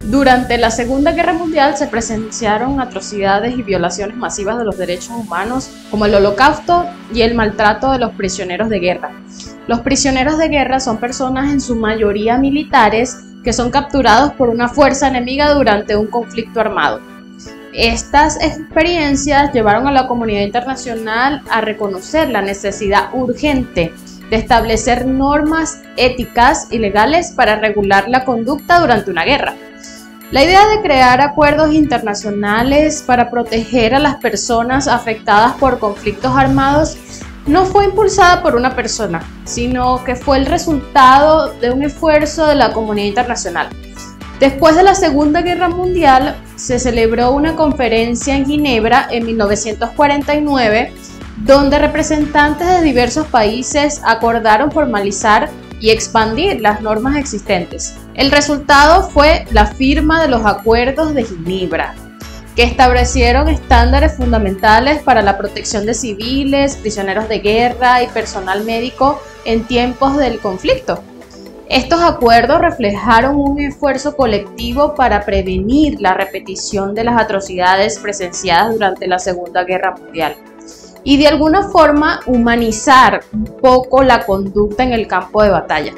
Durante la Segunda Guerra Mundial se presenciaron atrocidades y violaciones masivas de los derechos humanos, como el Holocausto y el maltrato de los prisioneros de guerra. Los prisioneros de guerra son personas en su mayoría militares que son capturados por una fuerza enemiga durante un conflicto armado. Estas experiencias llevaron a la comunidad internacional a reconocer la necesidad urgente de establecer normas éticas y legales para regular la conducta durante una guerra. La idea de crear acuerdos internacionales para proteger a las personas afectadas por conflictos armados no fue impulsada por una persona, sino que fue el resultado de un esfuerzo de la comunidad internacional. Después de la Segunda Guerra Mundial, se celebró una conferencia en Ginebra en 1949, donde representantes de diversos países acordaron formalizar y expandir las normas existentes. El resultado fue la firma de los Acuerdos de Ginebra, que establecieron estándares fundamentales para la protección de civiles, prisioneros de guerra y personal médico en tiempos del conflicto. Estos acuerdos reflejaron un esfuerzo colectivo para prevenir la repetición de las atrocidades presenciadas durante la Segunda Guerra Mundial y de alguna forma humanizar un poco la conducta en el campo de batalla.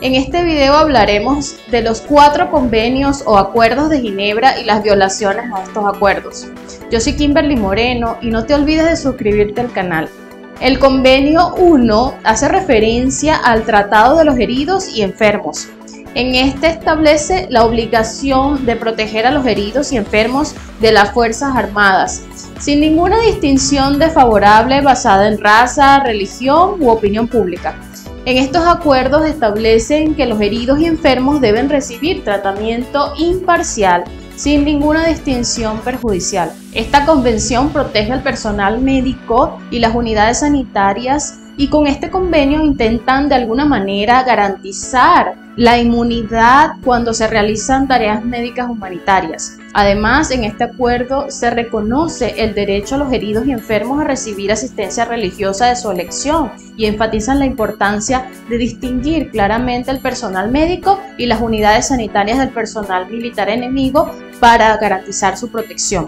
En este video hablaremos de los 4 convenios o acuerdos de Ginebra y las violaciones a estos acuerdos. Yo soy Kimberly Moreno y no te olvides de suscribirte al canal. El convenio 1 hace referencia al Tratado de los Heridos y Enfermos. En este establece la obligación de proteger a los heridos y enfermos de las Fuerzas Armadas, sin ninguna distinción desfavorable basada en raza, religión u opinión pública. En estos acuerdos establecen que los heridos y enfermos deben recibir tratamiento imparcial, sin ninguna distinción perjudicial. Esta convención protege al personal médico y las unidades sanitarias y con este convenio intentan de alguna manera garantizar la inmunidad cuando se realizan tareas médicas humanitarias. Además, en este acuerdo se reconoce el derecho a los heridos y enfermos a recibir asistencia religiosa de su elección y enfatizan la importancia de distinguir claramente el personal médico y las unidades sanitarias del personal militar enemigo para garantizar su protección.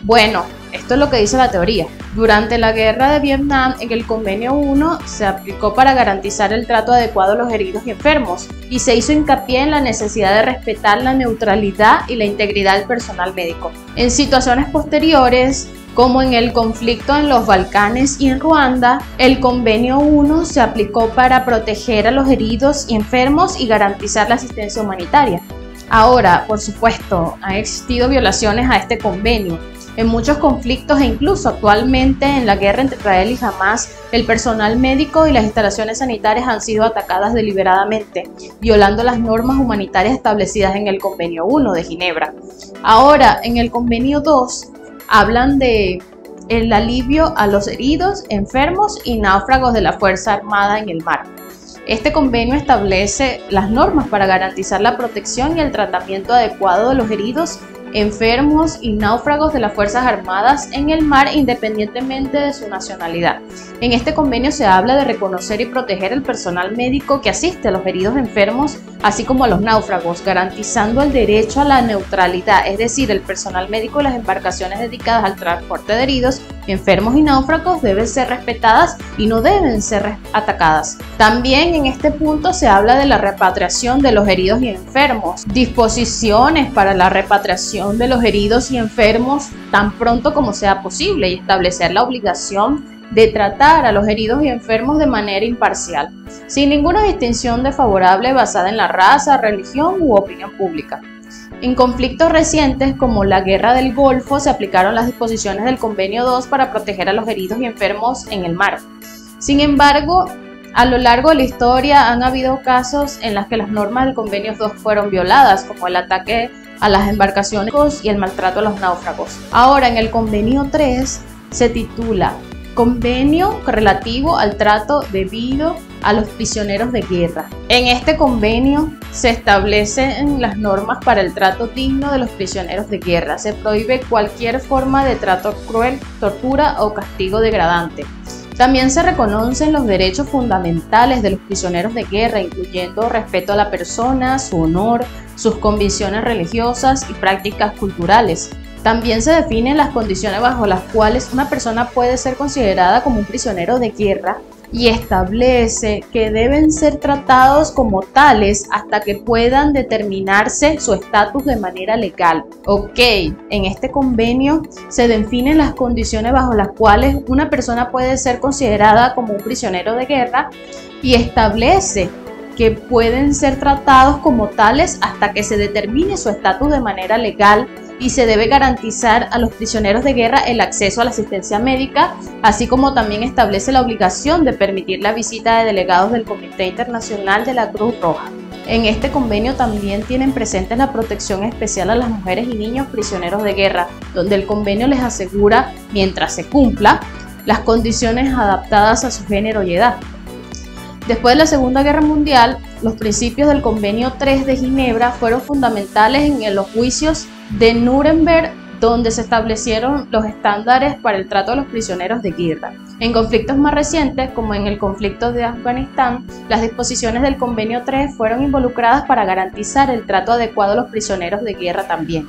Bueno, esto es lo que dice la teoría. Durante la guerra de Vietnam, en el convenio 1 se aplicó para garantizar el trato adecuado a los heridos y enfermos y se hizo hincapié en la necesidad de respetar la neutralidad y la integridad del personal médico. En situaciones posteriores, como en el conflicto en los Balcanes y en Ruanda, el convenio 1 se aplicó para proteger a los heridos y enfermos y garantizar la asistencia humanitaria. Ahora, por supuesto, han existido violaciones a este convenio. En muchos conflictos e incluso actualmente en la guerra entre Israel y Hamas, el personal médico y las instalaciones sanitarias han sido atacadas deliberadamente, violando las normas humanitarias establecidas en el Convenio 1 de Ginebra. Ahora, en el Convenio 2, hablan de el alivio a los heridos, enfermos y náufragos de la Fuerza Armada en el mar. Este convenio establece las normas para garantizar la protección y el tratamiento adecuado de los heridos, enfermos y náufragos de las Fuerzas Armadas en el mar independientemente de su nacionalidad. En este convenio se habla de reconocer y proteger el personal médico que asiste a los heridos enfermos, así como a los náufragos, garantizando el derecho a la neutralidad, es decir, el personal médico y las embarcaciones dedicadas al transporte de heridos, enfermos y náufragos deben ser respetadas y no deben ser atacadas. También en este punto se habla de la repatriación de los heridos y enfermos, disposiciones para la repatriación de los heridos y enfermos tan pronto como sea posible y establecer la obligación de tratar a los heridos y enfermos de manera imparcial, sin ninguna distinción desfavorable basada en la raza, religión u opinión pública. En conflictos recientes como la Guerra del Golfo se aplicaron las disposiciones del Convenio 2 para proteger a los heridos y enfermos en el mar. Sin embargo, a lo largo de la historia han habido casos en los que las normas del Convenio 2 fueron violadas, como el ataque a las embarcaciones y el maltrato a los náufragos. Ahora, en el Convenio 3 se titula Convenio relativo al trato debido a los prisioneros de guerra. En este convenio se establecen las normas para el trato digno de los prisioneros de guerra. Se prohíbe cualquier forma de trato cruel, tortura o castigo degradante. También se reconocen los derechos fundamentales de los prisioneros de guerra, incluyendo respeto a la persona, su honor, sus convicciones religiosas y prácticas culturales. También se definen las condiciones bajo las cuales una persona puede ser considerada como un prisionero de guerra y establece que deben ser tratados como tales hasta que puedan determinarse su estatus de manera legal. Ok, en este convenio se definen las condiciones bajo las cuales una persona puede ser considerada como un prisionero de guerra y establece que pueden ser tratados como tales hasta que se determine su estatus de manera legal, y se debe garantizar a los prisioneros de guerra el acceso a la asistencia médica, así como también establece la obligación de permitir la visita de delegados del Comité Internacional de la Cruz Roja. En este convenio también tienen presentes la protección especial a las mujeres y niños prisioneros de guerra, donde el convenio les asegura, mientras se cumpla, las condiciones adaptadas a su género y edad. Después de la Segunda Guerra Mundial, los principios del Convenio 3 de Ginebra fueron fundamentales en los juicios de Nuremberg, donde se establecieron los estándares para el trato de los prisioneros de guerra. En conflictos más recientes, como en el conflicto de Afganistán, las disposiciones del Convenio 3 fueron involucradas para garantizar el trato adecuado a los prisioneros de guerra también.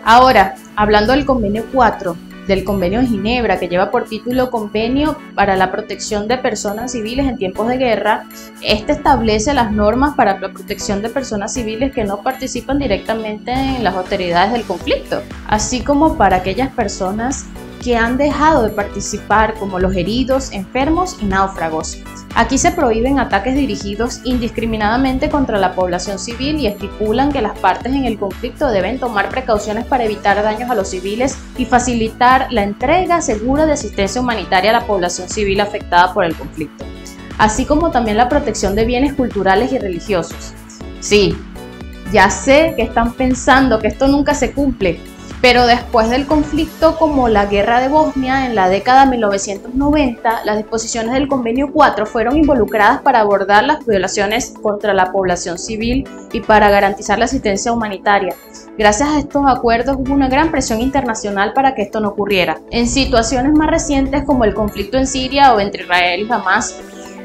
Ahora, hablando del Convenio 4, del Convenio de Ginebra, que lleva por título Convenio para la protección de personas civiles en tiempos de guerra, este establece las normas para la protección de personas civiles que no participan directamente en las autoridades del conflicto, así como para aquellas personas que han dejado de participar, como los heridos, enfermos y náufragos. Aquí se prohíben ataques dirigidos indiscriminadamente contra la población civil y estipulan que las partes en el conflicto deben tomar precauciones para evitar daños a los civiles y facilitar la entrega segura de asistencia humanitaria a la población civil afectada por el conflicto, así como también la protección de bienes culturales y religiosos. Sí, ya sé que están pensando que esto nunca se cumple, pero después del conflicto como la Guerra de Bosnia en la década de 1990, las disposiciones del Convenio 4 fueron involucradas para abordar las violaciones contra la población civil y para garantizar la asistencia humanitaria. Gracias a estos acuerdos hubo una gran presión internacional para que esto no ocurriera. En situaciones más recientes como el conflicto en Siria o entre Israel y Hamas,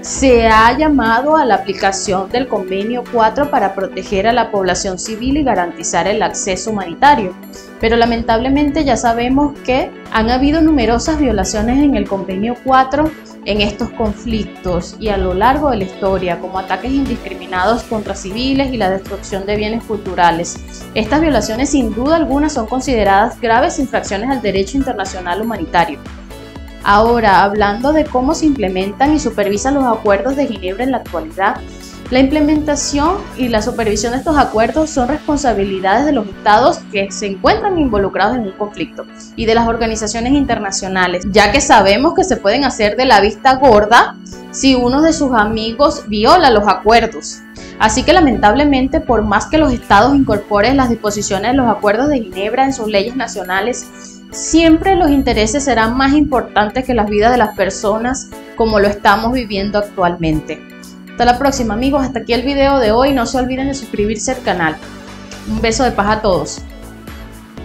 se ha llamado a la aplicación del Convenio 4 para proteger a la población civil y garantizar el acceso humanitario. Pero lamentablemente ya sabemos que han habido numerosas violaciones en el Convenio 4 en estos conflictos y a lo largo de la historia, como ataques indiscriminados contra civiles y la destrucción de bienes culturales. Estas violaciones sin duda alguna son consideradas graves infracciones al derecho internacional humanitario. Ahora, hablando de cómo se implementan y supervisan los acuerdos de Ginebra en la actualidad, la implementación y la supervisión de estos acuerdos son responsabilidades de los estados que se encuentran involucrados en un conflicto y de las organizaciones internacionales, ya que sabemos que se pueden hacer de la vista gorda si uno de sus amigos viola los acuerdos. Así que lamentablemente, por más que los estados incorporen las disposiciones de los acuerdos de Ginebra en sus leyes nacionales, siempre los intereses serán más importantes que las vidas de las personas, como lo estamos viviendo actualmente. Hasta la próxima, amigos. Hasta aquí el video de hoy. No se olviden de suscribirse al canal. Un beso de paz a todos.